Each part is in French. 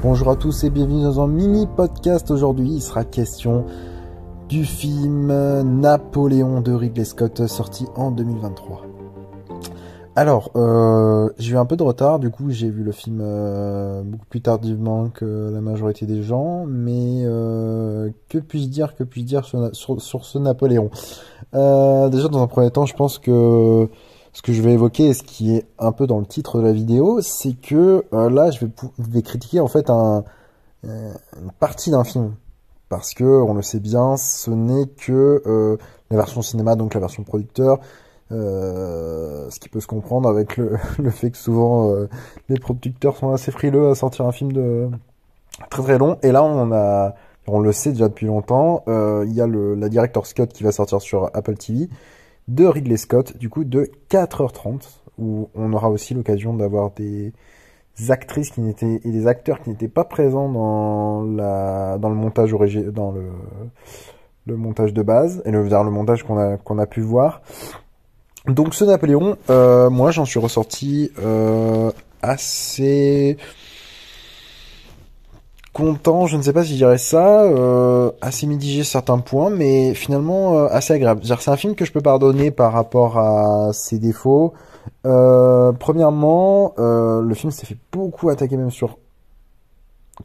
Bonjour à tous et bienvenue dans un mini podcast. Aujourd'hui, il sera question du film Napoléon de Ridley Scott sorti en 2023. Alors, j'ai eu un peu de retard, du coup j'ai vu le film beaucoup plus tardivement que la majorité des gens, mais que puis-je dire sur ce Napoléon? Déjà dans un premier temps, je pense que ce que je vais évoquer, et ce qui est un peu dans le titre de la vidéo, c'est que là je vais critiquer en fait une partie d'un film. Parce que, on le sait bien, ce n'est que la version cinéma, donc la version producteur, ce qui peut se comprendre avec le fait que souvent les producteurs sont assez frileux à sortir un film de très très long. Et là, on le sait déjà depuis longtemps, il y a la Director's Cut qui va sortir sur Apple TV de Ridley Scott, du coup de 4h30, où on aura aussi l'occasion d'avoir des actrices et des acteurs qui n'étaient pas présents dans le montage le montage de base et le montage qu'on a pu voir. Donc ce Napoléon, moi j'en suis ressorti assez content, je ne sais pas si je dirais ça, assez mitigé sur certains points, mais finalement assez agréable. C'est un film que je peux pardonner par rapport à ses défauts. Premièrement, le film s'est fait beaucoup attaquer même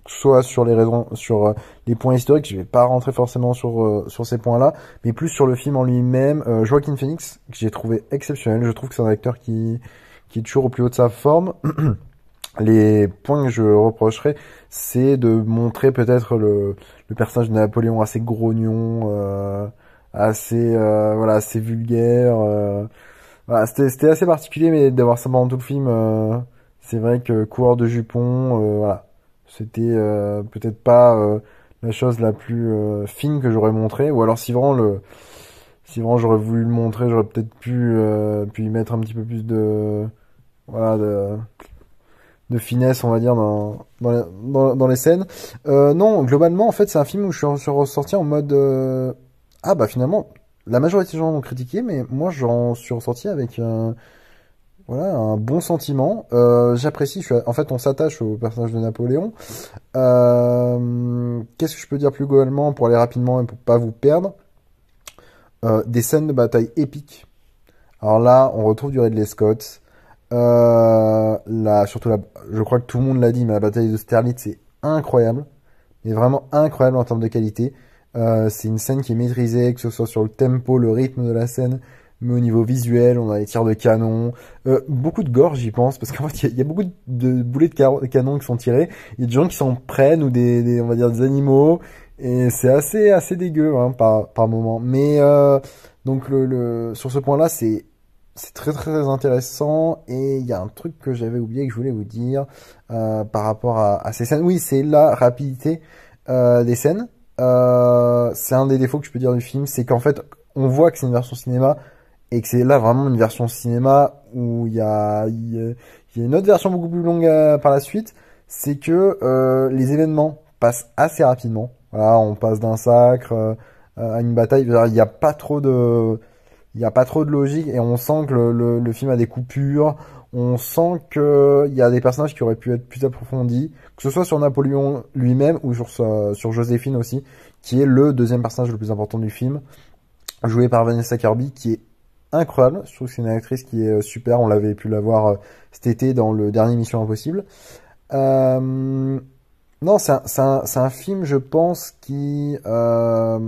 soit sur les points historiques. Je vais pas rentrer forcément sur ces points-là, mais plus sur le film en lui-même. Joaquin Phoenix, que j'ai trouvé exceptionnel. Je trouve que c'est un acteur qui est toujours au plus haut de sa forme. Les points que je reprocherais, c'est de montrer peut-être le personnage de Napoléon assez grognon, assez vulgaire. Voilà, c'était assez particulier, mais d'avoir ça pendant tout le film, c'est vrai que coureur de jupons, voilà, c'était peut-être pas la chose la plus fine que j'aurais montré. Ou alors si vraiment j'aurais voulu le montrer, j'aurais peut-être pu y mettre un petit peu plus voilà, de finesse, on va dire, dans les scènes. Non, globalement, en fait, c'est un film où je suis ressorti en mode ah bah finalement, la majorité des gens l'ont critiqué, mais moi j'en suis ressorti avec un bon sentiment. J'apprécie. En fait, on s'attache au personnage de Napoléon. Qu'est-ce que je peux dire plus globalement pour aller rapidement et pour pas vous perdre? Des scènes de bataille épiques. Alors là, on retrouve du Ridley Scott. Je crois que tout le monde l'a dit, mais la bataille d'Austerlitz c'est incroyable, mais vraiment incroyable en termes de qualité. C'est une scène qui est maîtrisée, que ce soit sur le tempo, le rythme de la scène, mais au niveau visuel, on a les tirs de canon, beaucoup de gore, j'y pense, parce qu'en fait, il y a beaucoup de boulets de canon qui sont tirés. Il y a des gens qui s'en prennent ou on va dire des animaux, et c'est assez dégueu hein, par moment. Mais donc sur ce point-là, c'est très très intéressant. Et il y a un truc que j'avais oublié que je voulais vous dire par rapport à ces scènes. Oui, c'est la rapidité des scènes. C'est un des défauts que je peux dire du film, c'est qu'en fait on voit que c'est une version cinéma et que c'est là vraiment une version cinéma où il y a une autre version beaucoup plus longue par la suite. C'est que les événements passent assez rapidement. Voilà, on passe d'un sacre à une bataille. Il n'y a pas trop de logique et on sent que le film a des coupures. On sent qu'il y a des personnages qui auraient pu être plus approfondis, que ce soit sur Napoléon lui-même ou sur Joséphine aussi, qui est le deuxième personnage le plus important du film, joué par Vanessa Kirby, qui est incroyable. Je trouve que c'est une actrice qui est super. On l'avait pu la voir cet été dans le dernier Mission Impossible. Non, c'est un film, je pense, on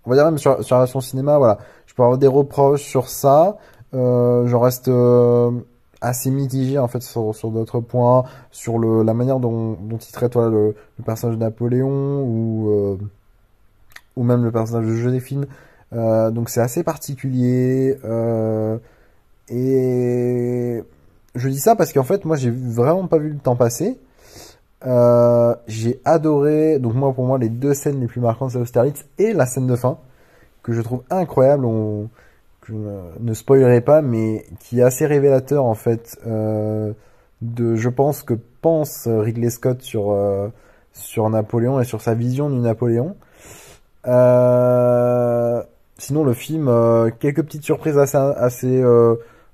va dire même sur la version cinéma, voilà. Je peux avoir des reproches sur ça. J'en reste assez mitigé en fait sur d'autres points, sur la manière dont il traite voilà, le personnage de Napoléon ou même le personnage de Joséphine. Donc c'est assez particulier. Et je dis ça parce qu'en fait moi j'ai vraiment pas vu le temps passer. J'ai adoré, donc pour moi les deux scènes les plus marquantes c'est Austerlitz et la scène de fin que je trouve incroyable, que je ne spoilerai pas, mais qui est assez révélateur en fait je pense que pense Ridley Scott sur Napoléon et sur sa vision du Napoléon. Sinon le film, quelques petites surprises assez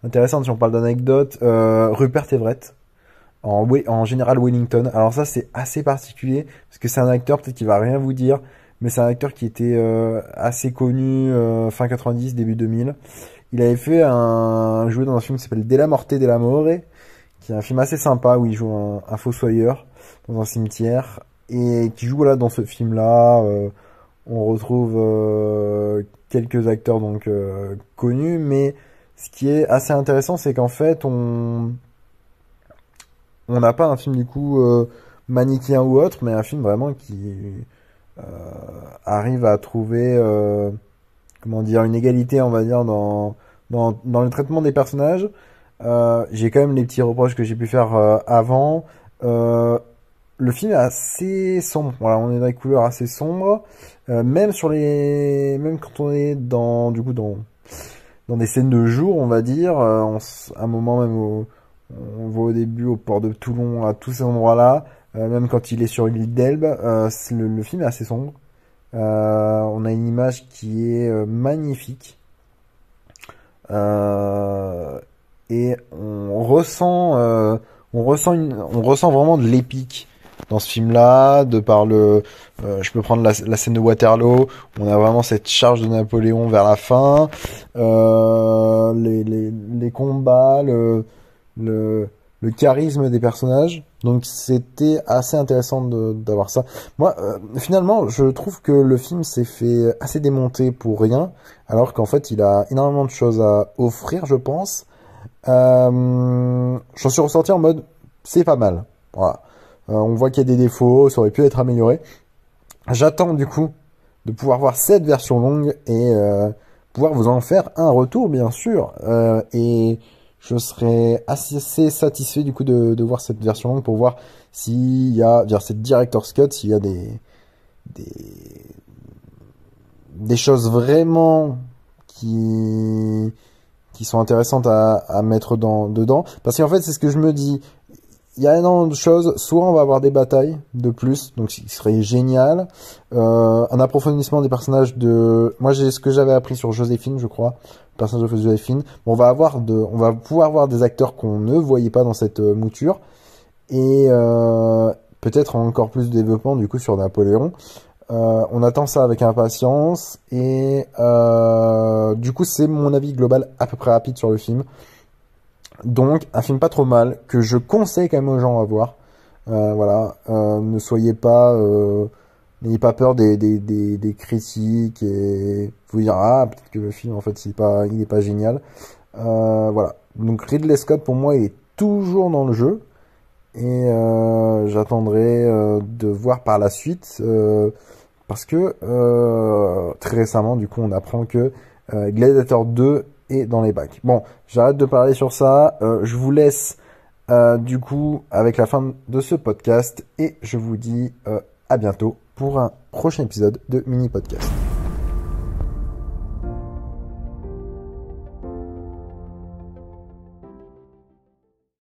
intéressantes si on parle d'anecdotes. Rupert Everett. en général Wellington. Alors ça c'est assez particulier parce que c'est un acteur peut-être qui va rien vous dire, mais c'est un acteur qui était assez connu fin 90 début 2000. Il avait fait un joué dans un film qui s'appelle Della Morte Della More, qui est un film assez sympa où il joue un fossoyeur dans un cimetière et qui joue voilà dans ce film-là. On retrouve quelques acteurs donc connus, mais ce qui est assez intéressant, c'est qu'en fait on n'a pas un film du coup manichéen ou autre, mais un film vraiment qui euh, arrive à trouver comment dire une égalité, on va dire dans le traitement des personnages. J'ai quand même les petits reproches que j'ai pu faire avant. Le film est assez sombre. Voilà, on est dans des couleurs assez sombres. Même même quand on est dans des scènes de jour, on va dire, un moment même où on voit au début au port de Toulon, à tous ces endroits-là, même quand il est sur l'île d'Elbe, le film est assez sombre. On a une image qui est magnifique. Et on ressent vraiment de l'épique dans ce film-là, de par je peux prendre la scène de Waterloo, on a vraiment cette charge de Napoléon vers la fin, les combats, le, le charisme des personnages. Donc c'était assez intéressant d'avoir ça. Moi, finalement, je trouve que le film s'est fait assez démonter pour rien, alors qu'en fait, il a énormément de choses à offrir, je pense. J'en suis ressorti en mode, c'est pas mal. Voilà. On voit qu'il y a des défauts, ça aurait pu être amélioré. J'attends du coup de pouvoir voir cette version longue et pouvoir vous en faire un retour, bien sûr. Et je serais assez satisfait du coup de voir cette version longue pour voir s'il y a, vers cette Director's Cut, s'il y a des, des choses vraiment qui sont intéressantes à mettre dedans. Parce qu'en fait, c'est ce que je me dis. Il y a énormément de choses. Soit on va avoir des batailles de plus, donc ce qui serait génial. Un approfondissement des personnages moi, j'ai ce que j'avais appris sur Joséphine, je crois. Le personnage de Joséphine. On va pouvoir voir des acteurs qu'on ne voyait pas dans cette mouture. Et peut-être encore plus de développement, du coup, sur Napoléon. On attend ça avec impatience. Et du coup, c'est mon avis global à peu près rapide sur le film. Donc, un film pas trop mal, que je conseille quand même aux gens à voir. Voilà, ne soyez pas, n'ayez pas peur des critiques et vous dire ah peut-être que le film en fait il est pas génial. Voilà. Donc Ridley Scott pour moi il est toujours dans le jeu et j'attendrai de voir par la suite parce que très récemment du coup on apprend que Gladiator 2 est dans les bacs. Bon, j'arrête de parler sur ça. Je vous laisse du coup avec la fin de ce podcast et je vous dis à bientôt pour un prochain épisode de Mini Podcast.